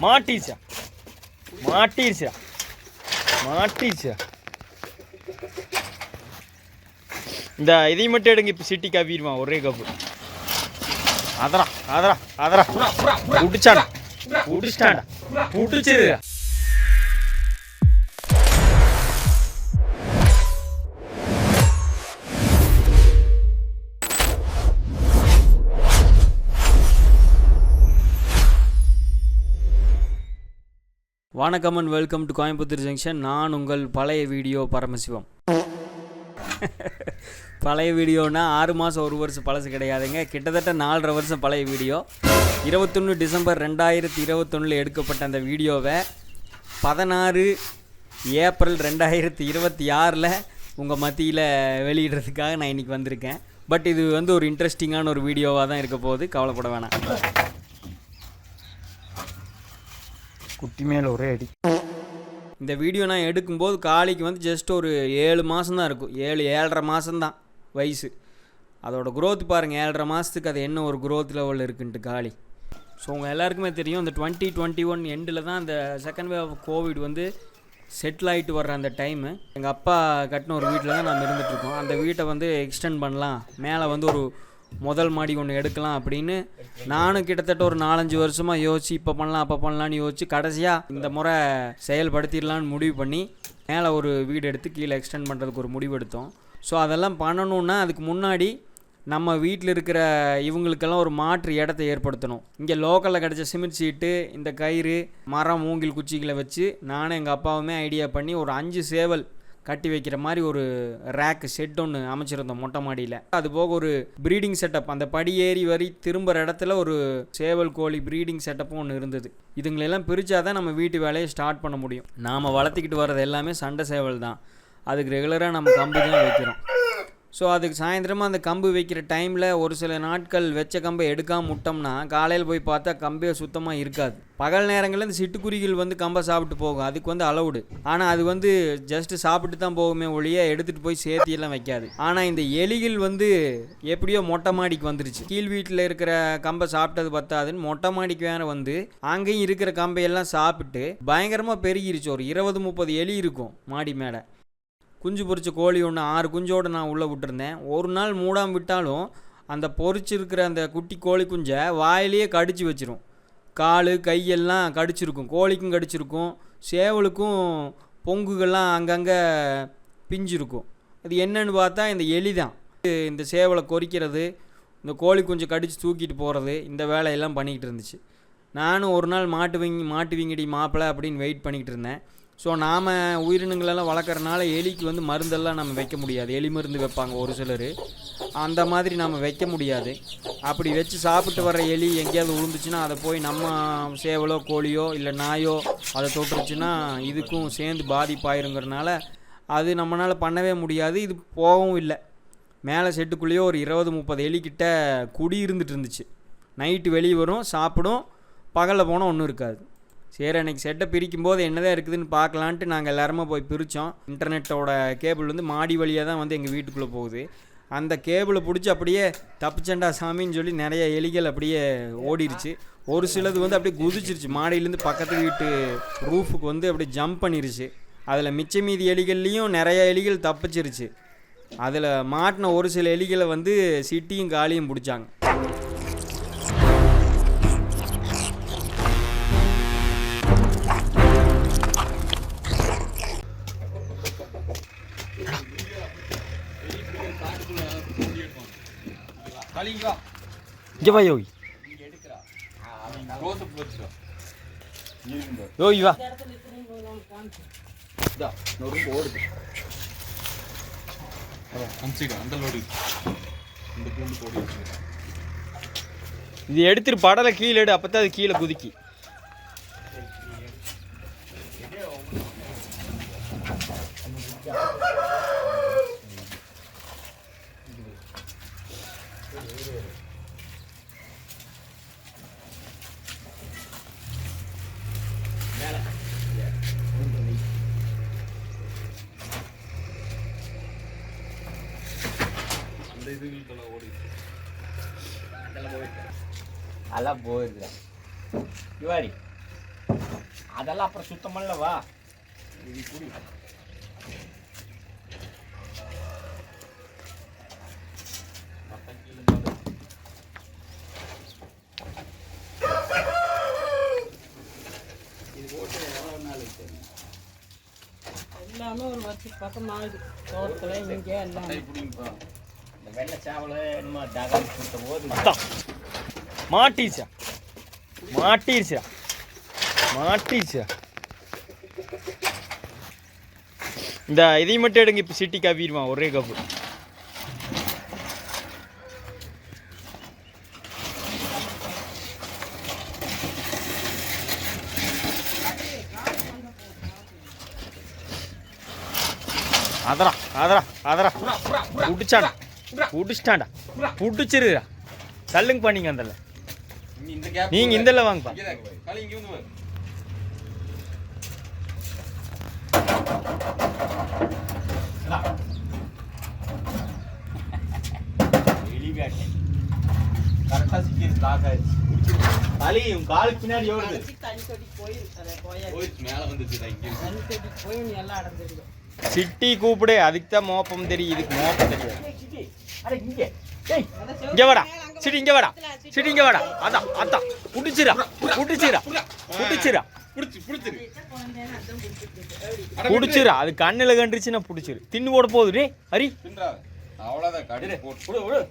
மாட்டிச்சா மாட்டிச்சா மாட்டிச்சா இந்த இதை மட்டும் எடுங்க. இப்போ சிட்டி காப்பிடுவான் ஒரே கப்பு. அதரா அதரா அதரா புடிச்சாடா புடிச்சிட்டாடா புடிச்சது. வணக்கம் and welcome to Coimbatore junction. நான் உங்கள் பழைய வீடியோ பரமசிவம். பழைய வீடியோனா 6 மாதம் 1 வருஷம் பழசு கிடையாதுங்க. கிட்டத்தட்ட 4.5 வருஷம் பழைய வீடியோ. 21 டிசம்பர் 2021 எடுக்கப்பட்ட அந்த வீடியோவை 16 ஏப்ரல் 2026 உங்கள் மத்தியில் வெளியிடுறதுக்காக நான் இன்றைக்கி வந்திருக்கேன். பட் இது வந்து ஒரு இன்ட்ரெஸ்டிங்கான ஒரு வீடியோவாக தான் இருக்க போகுது, கவலைப்பட வேணாம். குட்டி மேலே ஒரே அடி. இந்த வீடியோ நான் எடுக்கும்போது காளிக்கு வந்து ஜஸ்ட் ஒரு 7 மாதம் தான் இருக்கும். 7-7.5 மாதம்தான் வயசு. அதோட க்ரோத் பாருங்கள், 7.5 மாதத்துக்கு அது என்ன ஒரு க்ரோத் லெவலில் இருக்குன்ட்டு காளி. ஸோ உங்கள் எல்லாருக்குமே தெரியும், இந்த 2021 எண்டில் தான் அந்த செகண்ட் வேவ் ஆஃப் கோவிட் வந்து செட்டில் ஆகிட்டு வர்ற அந்த டைமு. எங்கள் அப்பா கட்டின ஒரு வீட்டில் தான் நம்ம இருந்துகிட்ருக்கோம். அந்த வீட்டை வந்து எக்ஸ்டெண்ட் பண்ணலாம், மேலே வந்து ஒரு முதல் மாடி ஒன்று எடுக்கலாம் அப்படின்னு நானும் கிட்டத்தட்ட ஒரு 4-5 வருஷமாக யோசிச்சு இப்போ பண்ணலாம் அப்போ பண்ணலான்னு யோசிச்சு கடைசியாக இந்த முறை செயல்படுத்திடலான்னு முடிவு பண்ணி மேலே ஒரு வீடு எடுத்து கீழே எக்ஸ்டெண்ட் பண்ணுறதுக்கு ஒரு முடிவு எடுத்தோம். ஸோ அதெல்லாம் பண்ணணுன்னா அதுக்கு முன்னாடி நம்ம வீட்டில் இருக்கிற இவங்களுக்கெல்லாம் ஒரு மாற்று இடத்த ஏற்படுத்தணும். இங்கே லோக்கலில் கிடச்ச சிமெண்ட் சீட்டு, இந்த கயிறு, மரம், மூங்கில் குச்சிகளை வச்சு நானும் எங்கள் அப்பாவுமே ஐடியா பண்ணி ஒரு 5 சேவல் கட்டி வைக்கிற மாதிரி ஒரு ரேக்கு செட் ஒன்று அமைச்சிருந்தோம் மொட்டை மாடியில். அது போக ஒரு ப்ரீடிங் செட்டப், அந்த படி ஏறி வரி திரும்புகிற இடத்துல ஒரு சேவல் கோழி ப்ரீடிங் செட்டப்பும் ஒன்று இருந்தது. இதுங்களெல்லாம் பிரித்தா தான் நம்ம வீட்டு வேலையை ஸ்டார்ட் பண்ண முடியும். நாம் வளர்த்திக்கிட்டு வர்றது எல்லாமே சண்டை சேவல் தான். அதுக்கு ரெகுலராக நம்ம கம்பு தான் வைக்கிறோம். ஸோ அதுக்கு சாயந்தரமாக அந்த கம்பு வைக்கிற டைமில் ஒரு சில நாட்கள் வச்ச கம்பை எடுக்காமல் விட்டோம்னா காலையில் போய் பார்த்தா கம்பே சுத்தமாக இருக்காது. பகல் நேரங்களில் இந்த சிட்டுக்குருவிகள் வந்து கம்பை சாப்பிட்டு போகும், அதுக்கு வந்து அலவுடு. ஆனால் அது வந்து ஜஸ்ட்டு சாப்பிட்டு தான் போகுமே ஒழிய எடுத்துகிட்டு போய் சேர்த்தியெல்லாம் வைக்காது. ஆனால் இந்த எலிகள் வந்து எப்படியோ மொட்டை மாடிக்கு வந்துருச்சு. கீழ் வீட்டில் இருக்கிற கம்பை சாப்பிட்டது பத்தாதுன்னு மொட்டை மாடிக்கு வேறு வந்து அங்கேயும் இருக்கிற கம்பையெல்லாம் சாப்பிட்டு பயங்கரமாக பெருகிருச்சு. ஒரு 20-30 எலி இருக்கும் மாடி மேலே. குஞ்சு பொரிச்ச கோழி ஒன்று 6 குஞ்சோடு நான் உள்ளே விட்டுருந்தேன். ஒரு நாள் மூடாமல் விட்டாலும் அந்த பொரிச்சிருக்கிற அந்த குட்டி கோழி குஞ்சை வாயிலேயே கடிச்சு வச்சிரும். கால் கையெல்லாம் கடிச்சிருக்கும், கோழிக்கும் கடிச்சிருக்கும், சேவலுக்கும் பொங்குகள்லாம் அங்கங்கே பிஞ்சிருக்கும். அது என்னன்னு பார்த்தா இந்த எலி தான். இந்த சேவலை கொறிக்கிறது, இந்த கோழி குஞ்சை கடிச்சு தூக்கிட்டு போகிறது, இந்த வேலையெல்லாம் பண்ணிக்கிட்டு இருந்துச்சு. நானும் ஒரு நாள் மாட்டுவீங்கடி மாப்பிள்ளை அப்படின்னு வெயிட் பண்ணிக்கிட்டு இருந்தேன். ஸோ நாம் உயிரினங்களெல்லாம் வளர்க்குறனால எலிக்கு வந்து மருந்தெல்லாம் நம்ம வைக்க முடியாது. எலி மருந்து வைப்பாங்க ஒரு சிலர், அந்த மாதிரி நம்ம வைக்க முடியாது. அப்படி வச்சு சாப்பிட்டு வர்ற எலி எங்கேயாவது விழுந்துச்சுன்னா அதை போய் நம்ம சேவலோ கோழியோ இல்லை நாயோ அதை தொட்டுருச்சுன்னா இதுக்கும் சேர்ந்து பாதிப்பாயிருங்கிறனால அது நம்மளால் பண்ணவே முடியாது. இது போகவும் இல்லை. மேலே செட்டுக்குள்ளேயோ ஒரு 20-30 எலிக்கிட்ட குடி இருந்துட்டு. நைட்டு வெளியே வரும், சாப்பிடும், பகலில் போனால் ஒன்றும் இருக்காது. சரி, அன்றைக்கி செட்டை பிரிக்கும்போது என்னதான் இருக்குதுன்னு பார்க்கலான்ட்டு நாங்கள் எல்லாருமே போய் பிரித்தோம். இன்டர்நெட்டோட கேபிள் வந்து மாடி வழியாக தான் வந்து எங்கள் வீட்டுக்குள்ளே போகுது. அந்த கேபிளை பிடிச்சி அப்படியே தப்பிச்சண்டா சாமின்னு சொல்லி நிறைய எலிகள் அப்படியே ஓடிடுச்சு. ஒரு சிலது வந்து அப்படியே குதிச்சிருச்சு, மாடியிலேருந்து பக்கத்து வீட்டு ரூஃபுக்கு வந்து அப்படியே ஜம்ப் பண்ணிருச்சு. அதில் மிச்ச மீதி எலிகள்லேயும் நிறைய எலிகள் தப்பிச்சிருச்சு. அதில் மாட்டின ஒரு சில எலிகளை வந்து சிட்டியும் காலியும் பிடிச்சாங்க. இங்கே வா யோகி, யோகி வா. இது எடுத்துட்டு படலை கீழே எடு, அப்போ தான் அது கீழே குதிக்கி. அதெல்லாம் போயிருக்குற இவாடி அதெல்லாம் அப்புறம் சுத்தம் பண்ணலவா இது குடி இது போட்டு எவ்வளோ நாளைக்கு தெரியும் எல்லாமே ஒரு வருஷம் பக்கம் ஆகுது தோட்டத்தில் இங்கே எல்லாம் பிடிங்கப்பா இந்த வெள்ளை சாவலை என்னமோ தகாதி கொடுத்த போது மாட்டிச்சா மாட்டிச்சா மாட்டிச்சா இந்த இதை மட்டும் எடுங்க இப்போ சிட்டி காப்பிடுவான் ஒரே கப்பு அதரா அதரா அதரா புடிச்சாடா புடிச்சிட்டாண்டா புடிச்சிருடா தள்ளுங்க பண்ணிங்க அந்தல நீங்க இந்தல வாங்கப்பா கரெக்டாக சிக்கிது லாக் ஆயிடுச்சு தலி உன் காலுக்கு பின்னாடி ஓடுது மேலே வந்துச்சு போய் எல்லாம் அடைஞ்சிருக்கும் சிட்டி கூப்பிடு அதுக்கு தான் மோப்பம் தெரியும் இதுக்கு மோப்பம் தெரியாது இங்கே இங்க வாடா சிட்டி இங்க வாடா சிட்டி இங்க வாடா அதான் அதான் புடிச்சிரா புடிச்சிரா புடிச்சிரா புடிச்சிரா அது கண்ணில் கண்டுச்சுன்னா புடிச்சிரு தின்னு போட போகுது டே ஹரி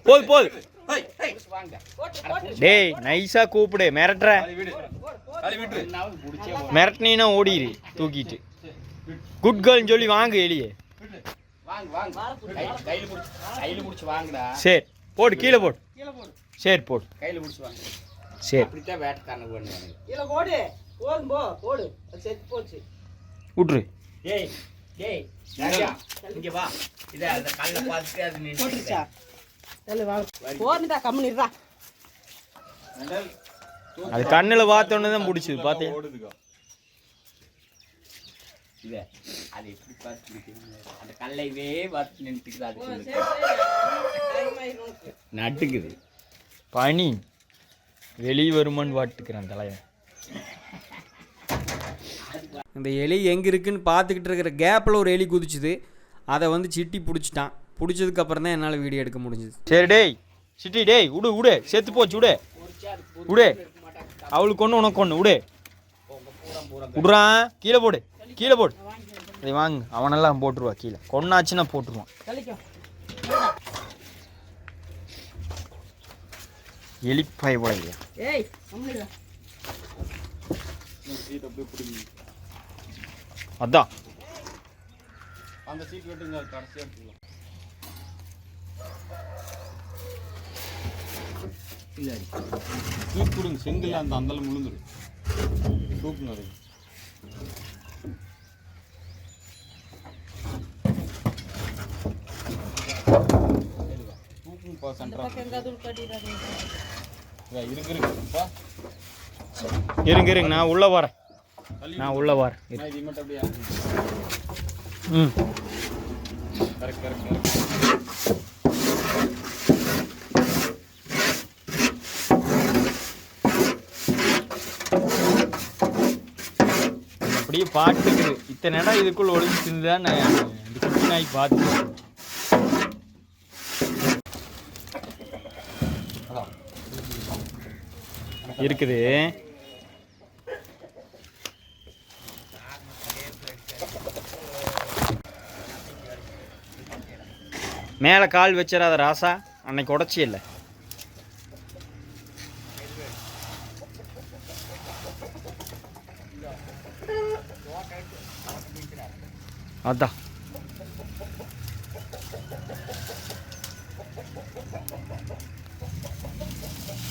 போது போது டேய் நைஸா கூப்பிடு மிரட்டுற மிரட்டினா ஓடிடு தூக்கிட்டு குட் கேர்ள்னு சொல்லி வாங்கு எலியே சரி போடு கீழே போடு சரி போடு கையில் பிடிச்சி வாங்க சரி அப்படித்தான் வேட்டைக்காரனை பண்ணுவாங்க இல்லை போடு போதும் போ போடு செத்து போச்சு விட்ரு ஏய் ஏய் ராஜா இங்க வா இத அந்த கல்ல பார்த்துட்டு அது போட்டுச்சா நின்னுச்சு தள்ளு வா போடுடா கம்முனிடுறா அது கண்ணில் பார்த்தோன்னு தான் பிடிச்சது பார்த்தேன் இத அது எப்படி பார்த்து அந்த கல்லைவே பார்த்து நின்றுக்குது அது நட்டுக்குது பனி வெளியே வருமான்னு பாட்டுக்கிறேன் தலைவன் இந்த எலி எங்கே இருக்குன்னு பார்த்துக்கிட்டு இருக்கிற கேப்பில் ஒரு எலி குதிச்சுது அதை வந்து சிட்டி பிடிச்சிட்டான் பிடிச்சதுக்கப்புறம் தான் என்னால் வீடியோ எடுக்க முடிஞ்சுது சரி டேய் சிட்டி டேய் விடு விடு செத்து போச்சு விடு விடு அவளுக்கு ஒன்று உனக்கு ஒன்று விடு விடுறான் கீழே போடு கீழே போடு அதை வாங்க அவனெல்லாம் போட்டுருவா கீழே கொன்னாச்சுன்னா போட்டுருவான் எலிப்பாய் போட இல்லையா ஏய் கம்முனிடுறா அதான் அந்த சீட் வெட்டுங்க கடைசியாக எடுத்துக்கலாம் இல்லை தூக்கு கொடுங்க செங்கல் அந்த அந்தல முழுந்துடும் தூக்குங்க அது தூக்குங்கப்பா சென்ட்ரா இருக்குப்பா இருங்க இருங்க நான் உள்ள வரேன் நான் உள்ள வரேன் இது மட்டும் அப்படியே ம் கரெக்ட் கரெக்ட் கரெக்ட் அப்படியே பாட்டுக்குது இத்தனை இடம் இதுக்குள்ள ஒழிஞ்சிட்டு தான் நான் இந்த குட்டி நாய் பார்த்து இருக்குது மேலே கால் வச்சிடாத ராசா அன்னைக்கு உடச்சி இல்லை அதான்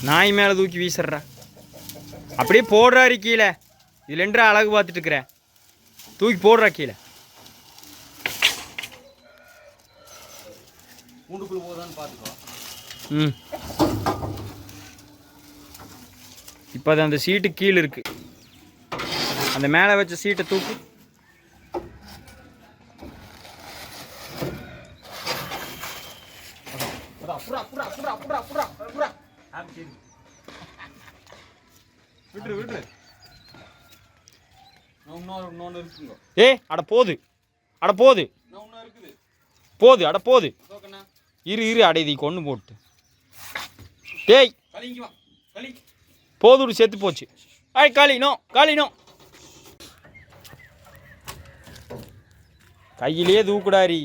நாய் மேலே தூக்கி வீசிடுறா அப்படியே போடுறாரு கீழே இதுல என்றா அழகு பார்த்துட்டு இருக்கிற தூக்கி போடுறா கீழே கூண்டுக்குள்ள போதான்னு பார்த்துக்கோ ம் இப்போ அது அந்த சீட்டு கீழே இருக்கு அந்த மேலே வச்ச சீட்டை தூக்கு விட்டுரு விட்டுரு. இன்னொன்று இருக்குங்க. ஏய் அட போகுது, அட போகுது, இன்னும் இருக்குது. போகுது, அட போகுது. ஓகேண்ணா. இரு அடைதி கொண்டு போட்டு. டேய் களிங்க வா களி. போதுடு செத்து போச்சு. காலினோ கையிலேயே தூக்குடாரி.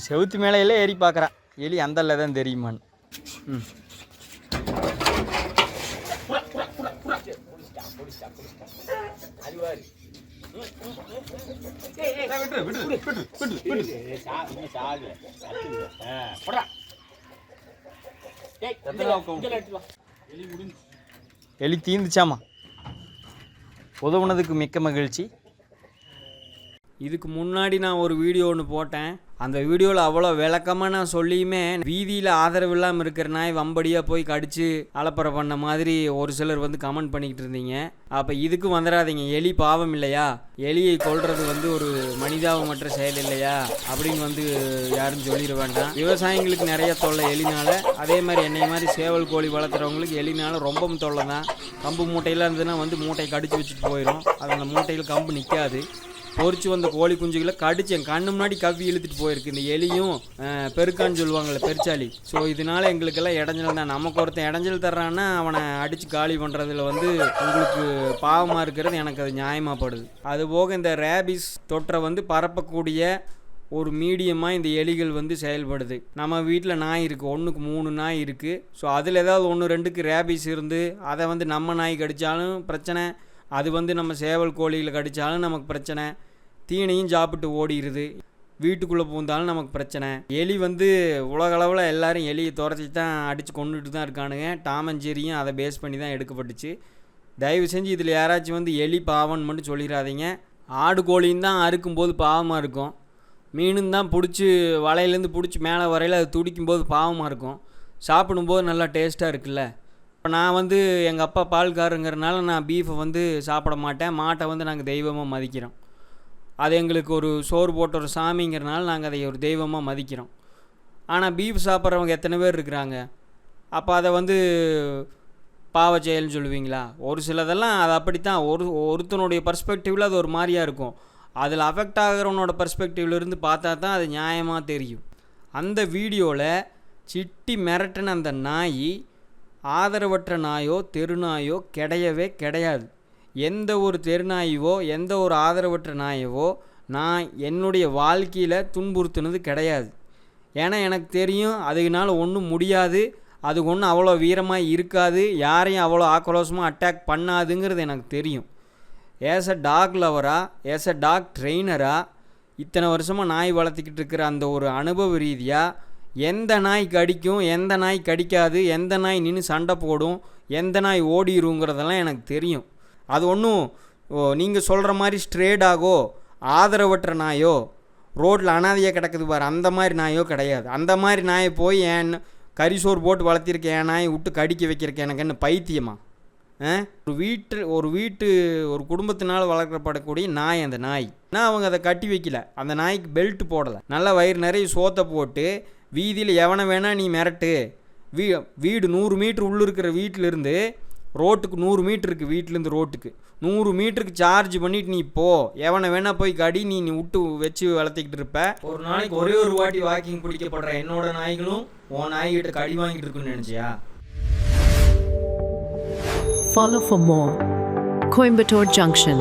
செவுத்து மேலே எல்லாம் ஏறி பார்க்குறான். எலி அந்தல்ல தான் தெரியுமான்னு. ம் எலி தீந்துச்சாமா. உதவுனதுக்கு மிக்க மகிழ்ச்சி. இதுக்கு முன்னாடி நான் ஒரு வீடியோ ஒன்று போட்டேன். அந்த வீடியோவில் அவ்வளோ விளக்கமாக நான் சொல்லியுமே வீதியில் ஆதரவு இல்லாமல் இருக்கிற நாய் வம்படியாக போய் கடிச்சு அலப்பறை பண்ண மாதிரி ஒரு சிலர் வந்து கமெண்ட் பண்ணிக்கிட்டு இருந்தீங்க. அப்போ இதுக்கு வந்துடாதீங்க. எலி பாவம் இல்லையா, எலியை கொல்றது வந்து ஒரு மனிதாபமற்ற செயல் இல்லையா அப்படின்னு வந்து யாரும் சொல்லிட வேண்டாம். விவசாயிங்களுக்கு நிறைய தொல்லை எலினால. அதே மாதிரி என்னை மாதிரி சேவல் கோழி வளர்த்துறவங்களுக்கு எலினால ரொம்பவும் தொல்லை தான். கம்பு மூட்டையெல்லாம் இருந்ததுன்னா வந்து மூட்டை கடிச்சு வச்சுட்டு போயிடும். அது அந்த மூட்டையில் கம்பு நிற்காது. பொறிச்சு வந்த கோழி குஞ்சுகளை கடிச்சு என் கண்ணு முன்னாடி கவ்வி இழுத்துட்டு போயிருக்கு இந்த எலியும் பெருக்கான்னு சொல்லுவாங்கள்ல, பெருச்சாலி. ஸோ இதனால எங்களுக்கெல்லாம் இடைஞ்சல் தான். நமக்கு ஒருத்தன் இடைஞ்சல் தர்றான்னா அவனை அடித்து காலி பண்ணுறதுல வந்து உங்களுக்கு பாவமாக இருக்கிறது எனக்கு அது நியாயமாகப்படுது. அதுபோக இந்த ரேபிஸ் தொற்றை வந்து பரப்பக்கூடிய ஒரு மீடியமாக இந்த எலிகள் வந்து செயல்படுது. நம்ம வீட்டில் நாய் இருக்குது, 1க்கு 3 நாய் இருக்குது. ஸோ அதில் ஏதாவது 1-2க்கு ரேபிஸ் இருந்து அதை வந்து நம்ம நாய் கடித்தாலும் பிரச்சனை, அது வந்து நம்ம சேவல் கோழியில் கடித்தாலும் நமக்கு பிரச்சனை, தீனையும் சாப்பிட்டு ஓடிடுது, வீட்டுக்குள்ளே பூந்தாலும் நமக்கு பிரச்சனை. எலி வந்து உலகளவில் எல்லாரும் எலியை துரத்தி தான் அடித்து கொண்டுட்டு தான் இருக்கானுங்க. டாம் அண்ட் ஜெரியும் அதை பேஸ் பண்ணி தான் எடுக்கப்பட்டுச்சு. தயவு செஞ்சு இதில் யாராச்சும் வந்து எலி பாவம்னு மட்டும் சொல்லிடாதீங்க. ஆடு கோழியும் தான் அறுக்கும்போது பாவமாக இருக்கும், மீனும் தான் பிடிச்சி வலையிலேருந்து பிடிச்சி மேலே வரையில் அது துடிக்கும்போது பாவமாக இருக்கும், சாப்பிடும்போது நல்லா டேஸ்ட்டாக இருக்குல்ல. இப்போ நான் வந்து எங்கள் அப்பா பால்காரங்கிறனால நான் பீஃபை வந்து சாப்பிட மாட்டேன். மாட்டை வந்து நாங்கள் தெய்வமாக மதிக்கிறோம். அது எங்களுக்கு ஒரு சோறு போட்ட ஒரு சாமிங்கிறனால நாங்கள் அதை ஒரு தெய்வமாக மதிக்கிறோம். ஆனால் பீஃப் சாப்பிட்றவங்க எத்தனை பேர் இருக்கிறாங்க? அப்போ அதை வந்து பாவ செயல்னு சொல்லுவீங்களா? ஒரு சிலதெல்லாம் அது அப்படித்தான். ஒருத்தனுடைய பர்ஸ்பெக்டிவில் அது ஒரு மாதிரியாக இருக்கும். அதில் அஃபெக்ட் ஆகிறவனோட பர்ஸ்பெக்டிவ்லேருந்து பார்த்தா தான் அது நியாயமாக தெரியும். அந்த வீடியோவில் சிட்டி மிரட்டின அந்த நாய் ஆதரவற்ற நாயோ தெருநாயோ கிடையவே கிடையாது. எந்த ஒரு தெருநாயவோ எந்த ஒரு ஆதரவற்ற நாயவோ நான் என்னுடைய வாழ்க்கையில் துன்புறுத்துனது கிடையாது. ஏன்னா எனக்கு தெரியும் அதுக்குனால ஒன்றும் முடியாது, அது ஒன்றும் அவ்வளோ வீரமாக இருக்காது, யாரையும் அவ்வளோ ஆக்ரோஷமாக அட்டாக் பண்ணாதுங்கிறது எனக்கு தெரியும். ஏஸ் அ டாக் லவராக, ஏஸ் அ டாக் ட்ரெயினராக இத்தனை வருஷமாக நாய் வளர்த்திக்கிட்டு இருக்கிற அந்த ஒரு அனுபவ ரீதியாக எந்த நாய் கடிக்கும், எந்த நாய் கடிக்காது, எந்த நாய் நின்று சண்டை போடும், எந்த நாய் ஓடிடுங்கிறதெல்லாம் எனக்கு தெரியும். அது ஒன்றும் நீங்கள் சொல்கிற மாதிரி ஸ்ட்ரேடாகோ ஆதரவற்ற நாயோ ரோட்டில் அனாதையாக கிடக்குது பாரு அந்த மாதிரி நாயோ கிடையாது. அந்த மாதிரி நாயை போய் ஏன் கரிசோறு போட்டு வளர்த்திருக்கேன், என் நாயை விட்டு கடிக்க வைக்கிறக்கு எனக்கு என்ன பைத்தியமா? ஒரு குடும்பத்தினால் வளர்க்கப்படக்கூடிய நாய் அந்த நாய். ஆனால் அவங்க அதை கட்டி வைக்கல, அந்த நாய்க்கு பெல்ட் போடலை, நல்லா வயிறு நிறைய சோத்தை போட்டு வீதியில் எவனை வேணால் நீ மிரட்டு. வீடு 100 மீட்ரு உள்ளே இருக்கிற வீட்டிலேருந்து ரோட்டுக்கு 100 மீட்ரு இருக்குது, வீட்டிலேருந்து ரோட்டுக்கு 100 மீட்டருக்கு சார்ஜ் பண்ணிவிட்டு நீ போ, எவனை வேணால் போய் கடி, நீ விட்டு வச்சு வளர்த்திக்கிட்டு இருப்ப. ஒரு நாளைக்கு ஒரே ஒரு வாட்டி வாக்கிங் பிடிக்கப்படுற என்னோட நாய்களும் உன் நாய்கிட்ட கடி வாங்கிட்டு இருக்குன்னு நினச்சியா? Follow for more. Coimbatore Junction.